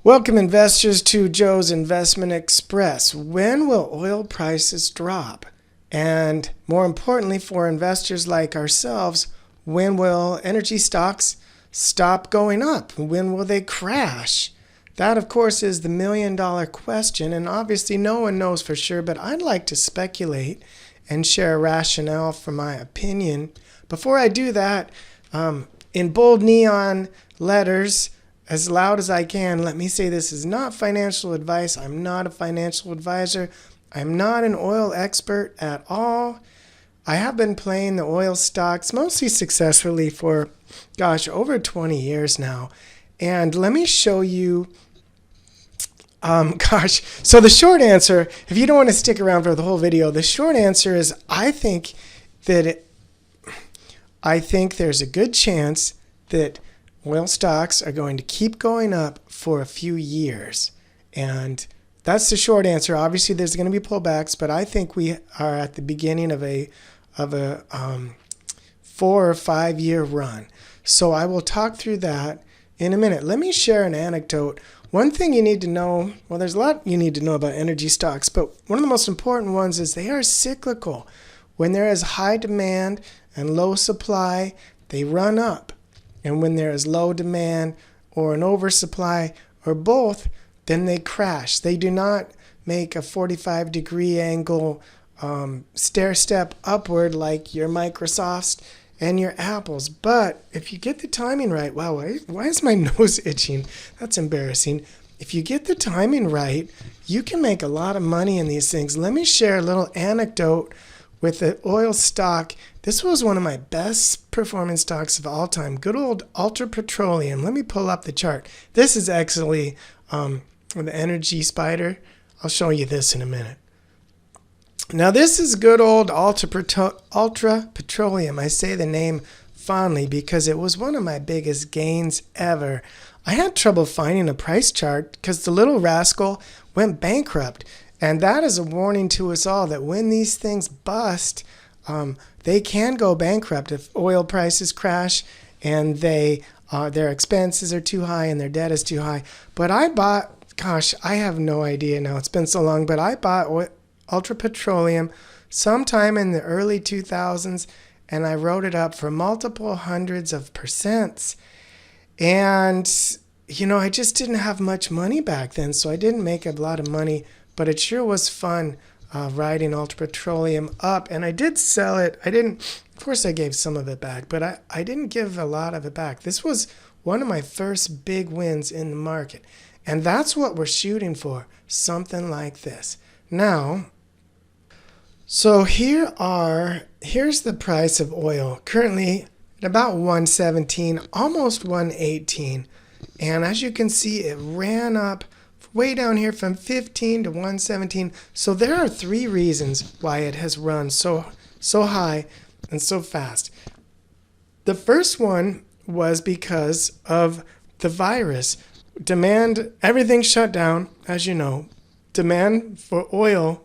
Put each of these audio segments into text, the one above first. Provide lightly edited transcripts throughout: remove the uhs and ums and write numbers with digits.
Welcome investors to Joe's Investment Express. When will oil prices drop? And more importantly for investors like ourselves, when will energy stocks stop going up? When will they crash? That of course is the million-dollar question, and obviously no one knows for sure, but I'd like to speculate and share a rationale for my opinion. Before I do that, in bold neon letters, as loud as I can, let me say this is not financial advice. I'm not a financial advisor. I'm not an oil expert at all. I have been playing the oil stocks mostly successfully for, over 20 years now. And let me show you, so the short answer, if you don't want to stick around for the whole video, the short answer is I think there's a good chance that oil stocks are going to keep going up for a few years. And that's the short answer. Obviously, there's going to be pullbacks, but I think we are at the beginning of a 4 or 5 year run. So I will talk through that in a minute. Let me share an anecdote. One thing you need to know, well, there's a lot you need to know about energy stocks, but one of the most important ones is they are cyclical. When there is high demand and low supply, they run up. And when there is low demand or an oversupply or both, then they crash. They do not make a 45-degree angle stair step upward like your Microsofts and your Apples. But if you get the timing right, wow, why is my nose itching? That's embarrassing. If you get the timing right, you can make a lot of money in these things. Let me share a little anecdote with the oil stock. This was one of my best performing stocks of all time. Good old Ultra Petroleum. Let me pull up the chart. This is XLE, the energy spider. I'll show you this in a minute. Now this is good old Ultra Petroleum. I say the name fondly because it was one of my biggest gains ever. I had trouble finding a price chart because the little rascal went bankrupt. And that is a warning to us all that when these things bust, they can go bankrupt if oil prices crash and their expenses are too high and their debt is too high. But I bought, I have no idea now. It's been so long, but I bought Ultra Petroleum sometime in the early 2000s, and I wrote it up for multiple hundreds of percents. And, I just didn't have much money back then, so I didn't make a lot of money. But it sure was fun riding Ultra Petroleum up. And I did sell it. Of course I gave some of it back, but I didn't give a lot of it back. This was one of my first big wins in the market. And that's what we're shooting for, something like this. Now, so here's the price of oil. Currently at about 117, almost 118. And as you can see, it ran up way down here from 15 to 117. So there are 3 reasons why it has run so high and so fast. The first one was because of the virus. Demand, everything shut down, as you know. Demand for oil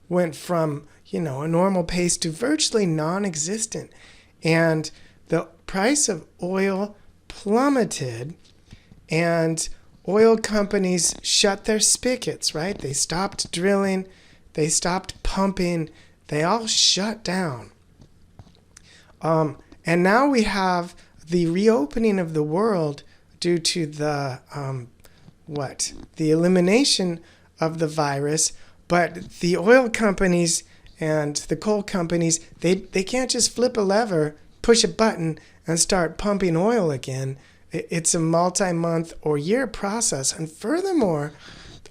went from, a normal pace to virtually non-existent. And the price of oil plummeted, and oil companies shut their spigots, right? They stopped drilling, they stopped pumping, they all shut down. And now we have the reopening of the world due to the elimination of the virus. But the oil companies and the coal companies, they can't just flip a lever, push a button, and start pumping oil again. It's a multi-month or year process. And furthermore,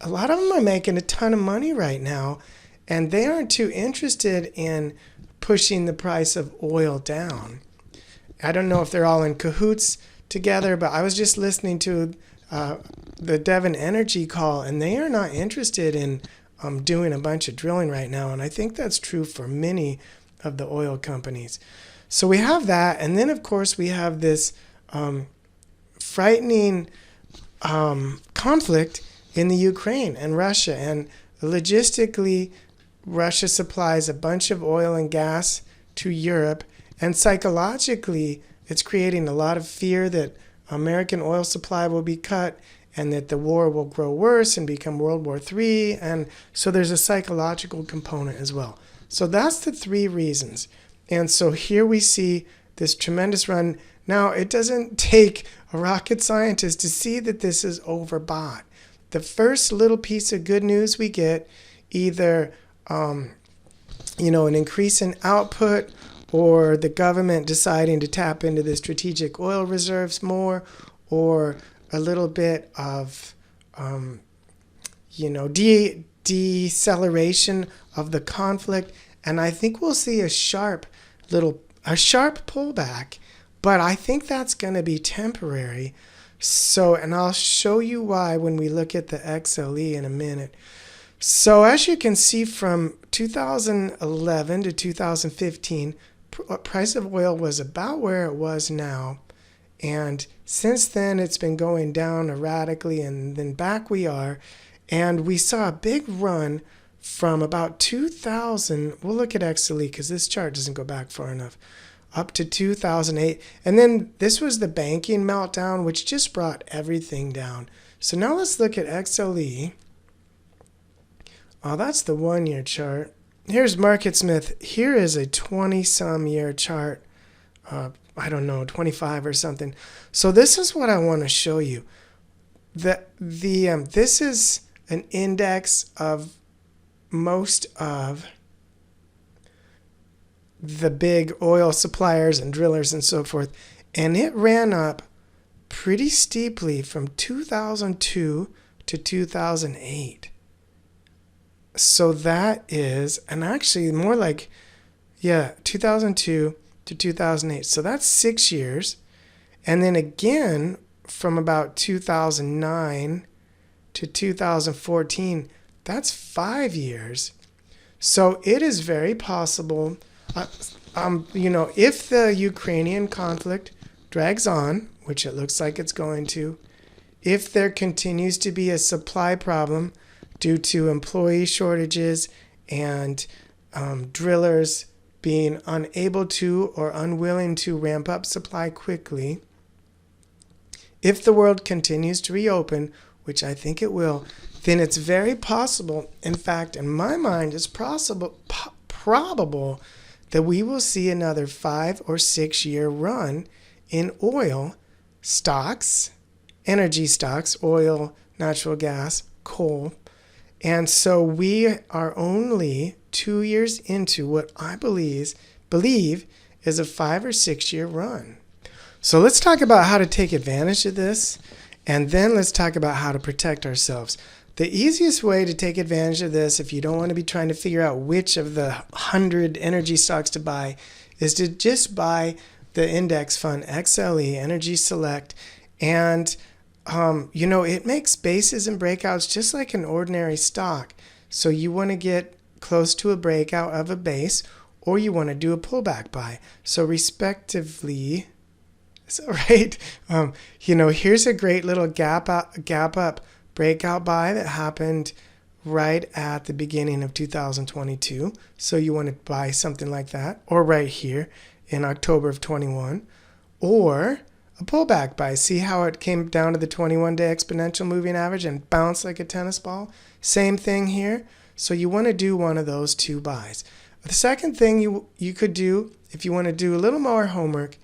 a lot of them are making a ton of money right now, and they aren't too interested in pushing the price of oil down. I don't know if they're all in cahoots together, but I was just listening to the Devon Energy call, and they are not interested in doing a bunch of drilling right now. And I think that's true for many of the oil companies. So we have that. And then, of course, we have this frightening conflict in the Ukraine and Russia. And logistically, Russia supplies a bunch of oil and gas to Europe. And psychologically, it's creating a lot of fear that American oil supply will be cut and that the war will grow worse and become World War III. And so there's a psychological component as well. So that's the three reasons. And so here we see this tremendous run. Now, it doesn't take a rocket scientist to see that this is overbought. The first little piece of good news we get, either an increase in output, or the government deciding to tap into the strategic oil reserves more, or a little bit of deceleration of the conflict, and I think we'll see a sharp pullback, but I think that's going to be temporary. So, and I'll show you why when we look at the XLE in a minute. So as you can see, from 2011 to 2015, price of oil was about where it was now. And since then, it's been going down erratically, and then back we are. And we saw a big run from about 2000. We'll look at XLE because this chart doesn't go back far enough. Up to 2008. And then this was the banking meltdown, which just brought everything down. So now let's look at XLE. Oh, that's the 1 year chart. Here's MarketSmith. Here is a 20-some year chart. I don't know, 25 or something. So this is what I want to show you. This is an index of most of the big oil suppliers and drillers and so forth. And it ran up pretty steeply from 2002 to 2008. So that is, and actually more like, 2002 to 2008. So that's 6 years. And then again, from about 2009 to 2014, that's 5 years. So it is very possible, if the Ukrainian conflict drags on, which it looks like it's going to, if there continues to be a supply problem due to employee shortages and drillers being unable to or unwilling to ramp up supply quickly, if the world continues to reopen, which I think it will, then it's very possible, in fact, in my mind, it's probable that we will see another 5 or 6 year run in oil stocks, energy stocks, oil, natural gas, coal. And so we are only 2 years into what I believe is a 5 or 6 year run. So let's talk about how to take advantage of this, and then let's talk about how to protect ourselves. The easiest way to take advantage of this, if you don't want to be trying to figure out which of the 100 energy stocks to buy, is to just buy the index fund XLE, Energy Select, and it makes bases and breakouts just like an ordinary stock. So you want to get close to a breakout of a base, or you want to do a pullback buy. So respectively, is that right? Here's a great little gap up breakout buy that happened right at the beginning of 2022. So you want to buy something like that, or right here in October of 21, or a pullback buy. See how it came down to the 21-day exponential moving average and bounced like a tennis ball? Same thing here. So you want to do one of those two buys. The second thing you could do, if you want to do a little more homework,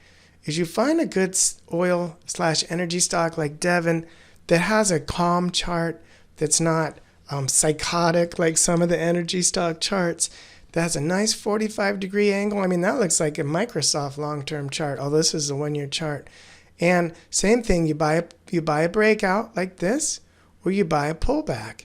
is you find a good oil/energy stock like Devon that has a calm chart that's not psychotic like some of the energy stock charts, that has a nice 45-degree angle. I mean, that looks like a Microsoft long-term chart, although this is a 1 year chart. And same thing, you buy a breakout like this, or you buy a pullback.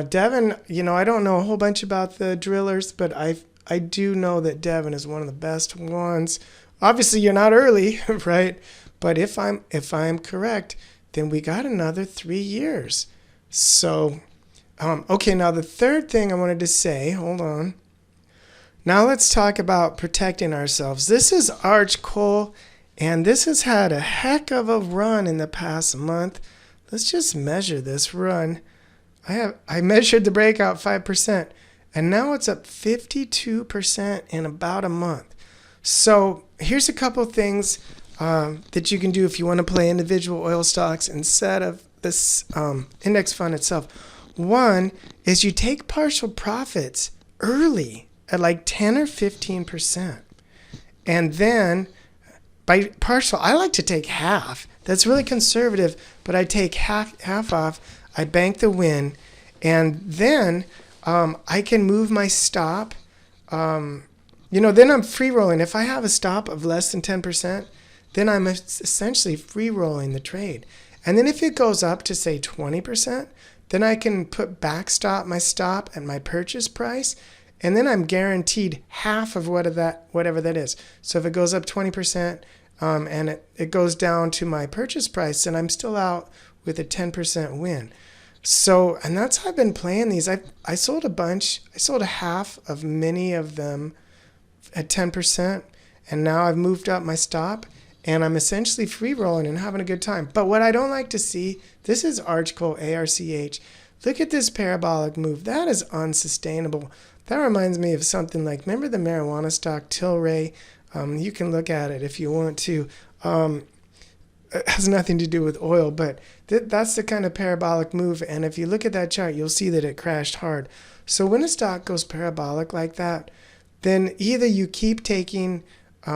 Devon, I don't know a whole bunch about the drillers, but I do know that Devon is one of the best ones. Obviously, you're not early, right? But if I'm correct, then we got another 3 years. So, okay, now the third thing I wanted to say, hold on. Now let's talk about protecting ourselves. This is Arch Coal, and this has had a heck of a run in the past month. Let's just measure this run. I measured the breakout 5%, and now it's up 52% in about a month. So here's a couple things that you can do if you want to play individual oil stocks instead of this index fund itself. One is you take partial profits early at like 10 or 15%. And then by partial, I like to take half. That's really conservative, but I take half off. I bank the win, and then I can move my stop. Then I'm free rolling. If I have a stop of less than 10%, then I'm essentially free rolling the trade. And then if it goes up to say 20%, then I can backstop my stop at my purchase price, and then I'm guaranteed half of whatever that is. So if it goes up 20% and it goes down to my purchase price, then I'm still out with a 10% win. So, and that's how I've been playing these. I sold a bunch. I sold a half of many of them at 10%, and now I've moved up my stop, and I'm essentially free rolling and having a good time. But what I don't like to see, this is Archco, ARCH. Look at this parabolic move. That is unsustainable. That reminds me of something like, remember the marijuana stock Tilray? You can look at it if you want to. It has nothing to do with oil, but that's the kind of parabolic move. And if you look at that chart, you'll see that it crashed hard. So when a stock goes parabolic like that, then either you keep taking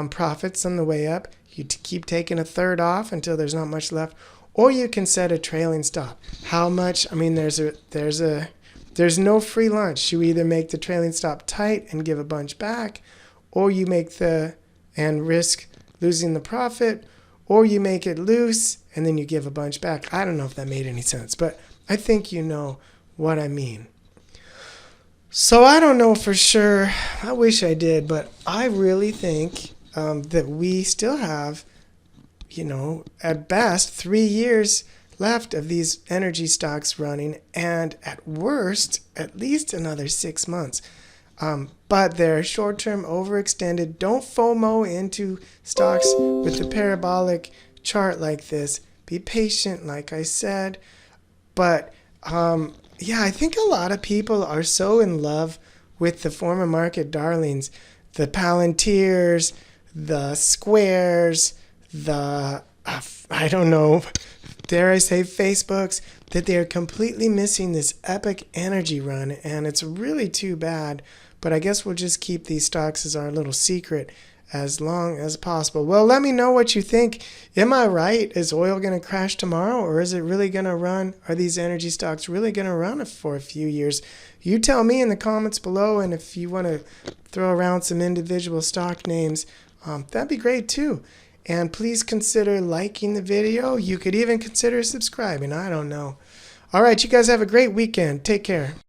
profits on the way up, you keep taking a third off until there's not much left, or you can set a trailing stop. How much? I mean, there's no free lunch. You either make the trailing stop tight and give a bunch back, or you make and risk losing the profit, or you make it loose and then you give a bunch back. I don't know if that made any sense, but I think you know what I mean. So I don't know for sure. I wish I did, but I really think that we still have, at best 3 years left of these energy stocks running, and at worst, at least another 6 months. But they're short-term, overextended. Don't FOMO into stocks with the parabolic chart like this. Be patient, like I said. But I think a lot of people are so in love with the former market darlings, the Palantirs, the Squares, the, I don't know, dare I say Facebooks, that they're completely missing this epic energy run, and it's really too bad. But I guess we'll just keep these stocks as our little secret as long as possible. Well, let me know what you think. Am I right? Is oil going to crash tomorrow, or is it really going to run? Are these energy stocks really going to run for a few years? You tell me in the comments below, and if you want to throw around some individual stock names, that'd be great too. And please consider liking the video. You could even consider subscribing. I don't know. All right, you guys have a great weekend. Take care.